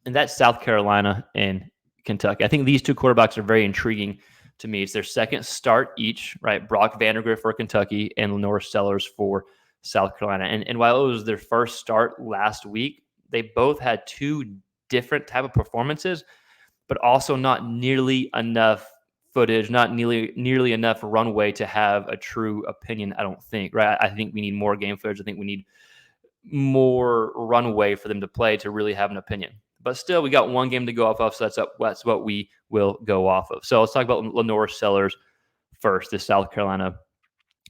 and that's South Carolina and Kentucky. I think these two quarterbacks are very intriguing to me. It's their second start each, right? Brock Vandagriff for Kentucky and LaNorris Sellers for South Carolina. And while it was their first start last week, they both had two different type of performances, but also not nearly enough footage, not nearly enough runway to have a true opinion. I don't think, right? I think we need more game footage. I think we need more runway for them to play to really have an opinion. But still, we got one game to go off of, so that's what we will go off of. So let's talk about Lenor Sellers first, the South Carolina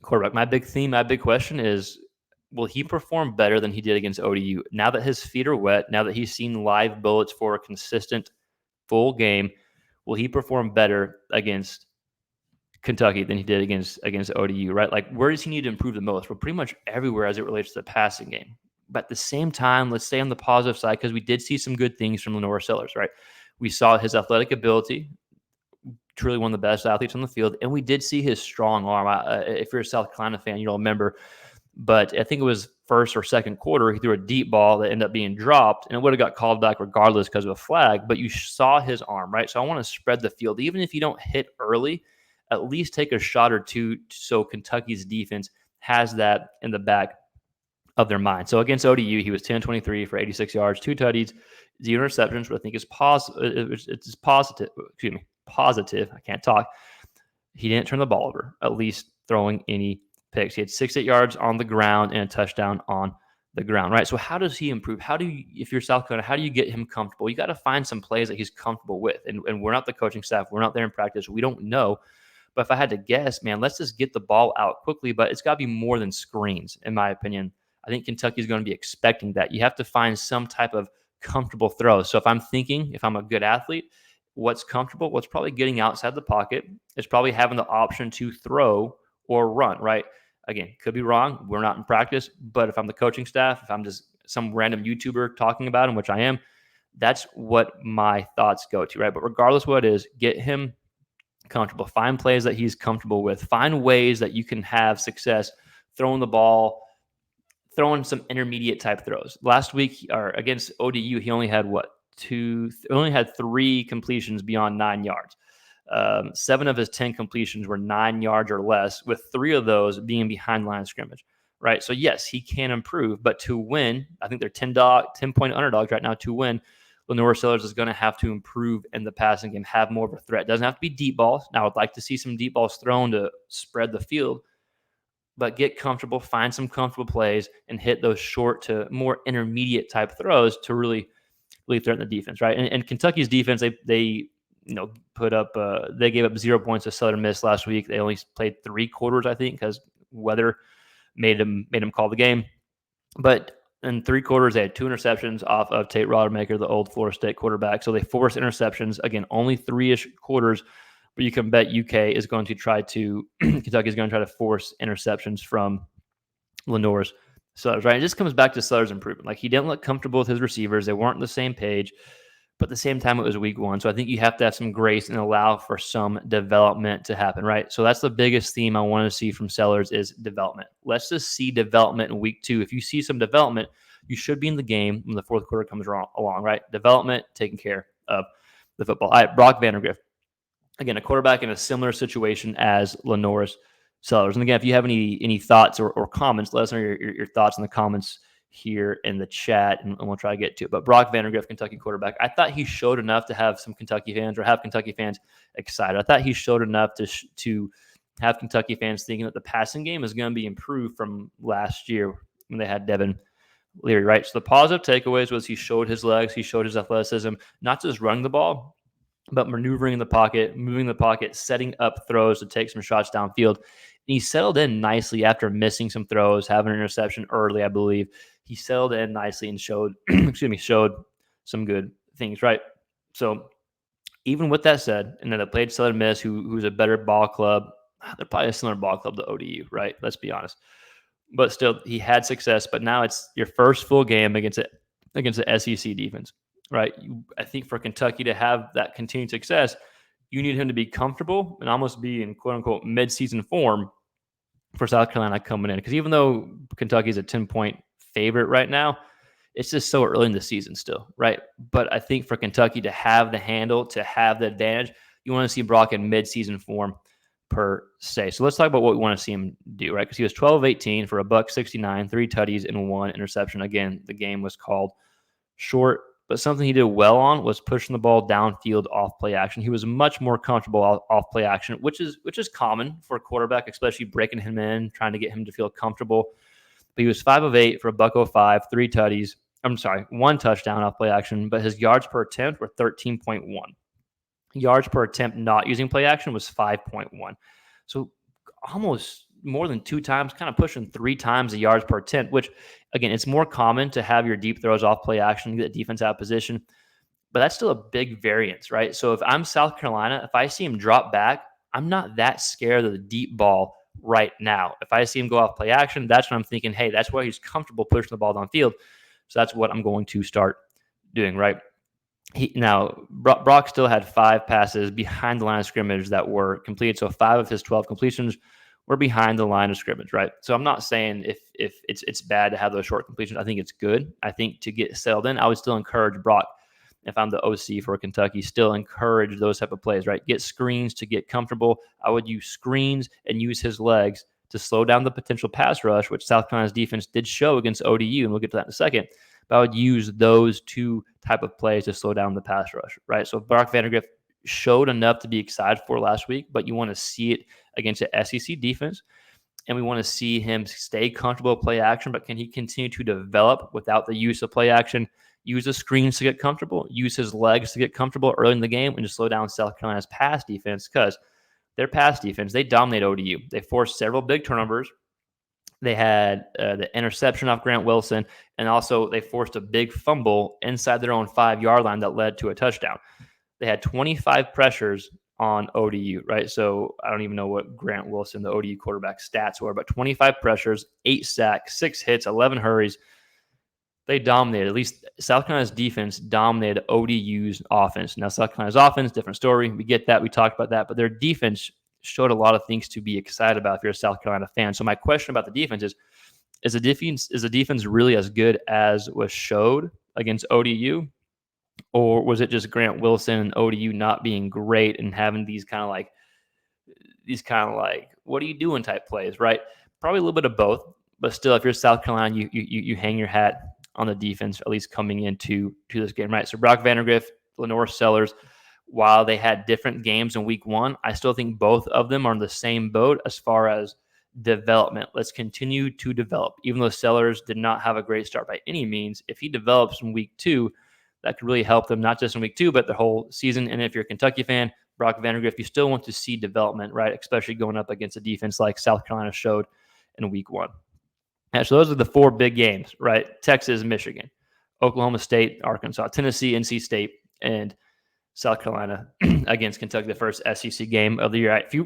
quarterback. My big theme, my big question is, will he perform better than he did against ODU? Now that his feet are wet, now that he's seen live bullets for a consistent full game, will he perform better against Kentucky than he did against ODU, right? Like, where does he need to improve the most? Well, pretty much everywhere as it relates to the passing game. But at the same time, let's stay on the positive side because we did see some good things from Lenor Sellers, right? We saw his athletic ability, truly one of the best athletes on the field, and we did see his strong arm. If you're a South Carolina fan, you'll remember, but I think it was first or second quarter, he threw a deep ball that ended up being dropped, and it would have got called back regardless because of a flag, but you saw his arm, right? So I want to spread the field. Even if you don't hit early, at least take a shot or two so Kentucky's defense has that in the back of their mind. So against ODU, he was 10-23 for 86 yards, 2 tutties, 0 interceptions, which I think is positive. Excuse me, positive. I can't talk. He didn't turn the ball over, at least throwing any picks. He had 68 yards on the ground and a touchdown on the ground, right? So how does he improve? How do you, if you're South Carolina, how do you get him comfortable? You got to find some plays that he's comfortable with. And we're not the coaching staff. We're not there in practice. We don't know. But if I had to guess, man, let's just get the ball out quickly. But it's got to be more than screens, in my opinion. I think Kentucky is going to be expecting that. You have to find some type of comfortable throw. So if I'm a good athlete, what's comfortable? What's probably getting outside the pocket. It's probably having the option to throw or run, right? Again, could be wrong. We're not in practice. But if I'm the coaching staff, if I'm just some random YouTuber talking about him, which I am, that's what my thoughts go to, right? But regardless what it is, get him comfortable. Find plays that he's comfortable with. Find ways that you can have success throwing the ball, throwing some intermediate type throws. Last week, or against ODU, he only had only had 3 completions beyond 9 yards. 7 of his 10 completions were 9 yards or less, with 3 of those being behind line of scrimmage, right? So yes, he can improve, but to win, I think they're 10-point underdogs right now to win. Lenor Sellers is going to have to improve in the passing game, have more of a threat. Doesn't have to be deep balls. Now, I'd like to see some deep balls thrown to spread the field, but get comfortable, find some comfortable plays, and hit those short to more intermediate type throws to really threaten the defense, right? And Kentucky's defense, they put up, they gave up 0 points to Southern Miss last week. They only played 3 quarters, I think, because weather made them call the game. But in 3 quarters, they had 2 interceptions off of Tate Rodemaker, the old Florida State quarterback. So they forced interceptions. Again, only 3-ish quarters, but you can bet UK is going to try to Kentucky is going to try to force interceptions from Lenor's Sellers, right? It just comes back to Sellers' improvement. Like, he didn't look comfortable with his receivers. They weren't on the same page. But at the same time, it was week 1. So I think you have to have some grace and allow for some development to happen, right? So that's the biggest theme I want to see from Sellers is development. Let's just see development in week 2. If you see some development, you should be in the game when the fourth quarter comes along, right? Development, taking care of the football. All right, Brock Vandagriff. Again, a quarterback in a similar situation as LaNorris Sellers. And again, if you have any thoughts or comments, let us know your thoughts in the comments here in the chat, and we'll try to get to it. But Brock Vandagriff, Kentucky quarterback, I thought he showed enough to have some Kentucky fans or have Kentucky fans excited. I thought he showed enough to have Kentucky fans thinking that the passing game is going to be improved from last year when they had Devin Leary, right? So the positive takeaways was he showed his legs, he showed his athleticism, not just running the ball, but maneuvering in the pocket, moving the pocket, setting up throws to take some shots downfield. And he settled in nicely after missing some throws, having an interception early, I believe. He settled in nicely and showed some good things, right? So even with that said, and then they played Southern Miss, who's a better ball club. They're probably a similar ball club to ODU, right? Let's be honest. But still, he had success. But now it's your first full game against the SEC defense, right? I think for Kentucky to have that continued success, you need him to be comfortable and almost be in quote-unquote mid-season form for South Carolina coming in. Because even though Kentucky is a 10-point favorite right now, it's just so early in the season still, right? But I think for Kentucky to have the handle, to have the advantage, you want to see Brock in midseason form per se. So let's talk about what we want to see him do, right? Because he was 12 of 18 for $169, 3 tutties, and 1 interception. Again, the game was called short, but something he did well on was pushing the ball downfield off play action. He was much more comfortable off play action, which is common for a quarterback, especially breaking him in, trying to get him to feel comfortable. But he was 5 of 8 for $105, 3 tutties. 1 touchdown off play action, but his yards per attempt were 13.1. Yards per attempt not using play action was 5.1. So almost more than 2 times, kind of pushing 3 times the yards per attempt, which, again, it's more common to have your deep throws off play action, get the defense out of position. But that's still a big variance, right? So if I'm South Carolina, if I see him drop back, I'm not that scared of the deep ball right now. If I see him go off play action, that's when I'm thinking, hey, that's why he's comfortable pushing the ball downfield. So that's what I'm going to start doing, right? Brock still had 5 passes behind the line of scrimmage that were completed. So 5 of his 12 completions were behind the line of scrimmage, right? So I'm not saying if it's bad to have those short completions. I think it's good. I think to get settled in, I would still encourage Brock, if I'm the OC for Kentucky, still encourage those type of plays, right? Get screens to get comfortable. I would use screens and use his legs to slow down the potential pass rush, which South Carolina's defense did show against ODU, and we'll get to that in a second. But I would use those 2 type of plays to slow down the pass rush, right? So Brock Vandagriff showed enough to be excited for last week, but you want to see it against an SEC defense, and we want to see him stay comfortable with play action, but can he continue to develop without the use of play action, use the screens to get comfortable, use his legs to get comfortable early in the game, and just slow down South Carolina's pass defense? Because their pass defense, they dominate ODU. They forced several big turnovers. They had the interception off Grant Wilson, and also they forced a big fumble inside their own 5-yard line that led to a touchdown. They had 25 pressures on ODU, right? So I don't even know what Grant Wilson, the ODU quarterback, stats were, but 25 pressures, 8 sacks, 6 hits, 11 hurries. They dominated. At least South Carolina's defense dominated ODU's offense. Now, South Carolina's offense, different story. We get that. We talked about that. But their defense showed a lot of things to be excited about if you're a South Carolina fan. So my question about the defense is the defense really as good as was showed against ODU? Or was it just Grant Wilson and ODU not being great and having these kind of like, what are you doing type plays, right? Probably a little bit of both. But still, if you're South Carolina, you hang your hat on the defense, at least coming into this game, right? So Brock Vandagriff, LaNorris Sellers, while they had different games in week 1, I still think both of them are in the same boat as far as development. Let's continue to develop. Even though Sellers did not have a great start by any means, if he develops in week 2, that could really help them, not just in week 2, but the whole season. And if you're a Kentucky fan, Brock Vandagriff, you still want to see development, right? Especially going up against a defense like South Carolina showed in week 1. And so those are the 4 big games, right? Texas, Michigan, Oklahoma State, Arkansas, Tennessee, NC State, and South Carolina against Kentucky, the first SEC game of the year. If you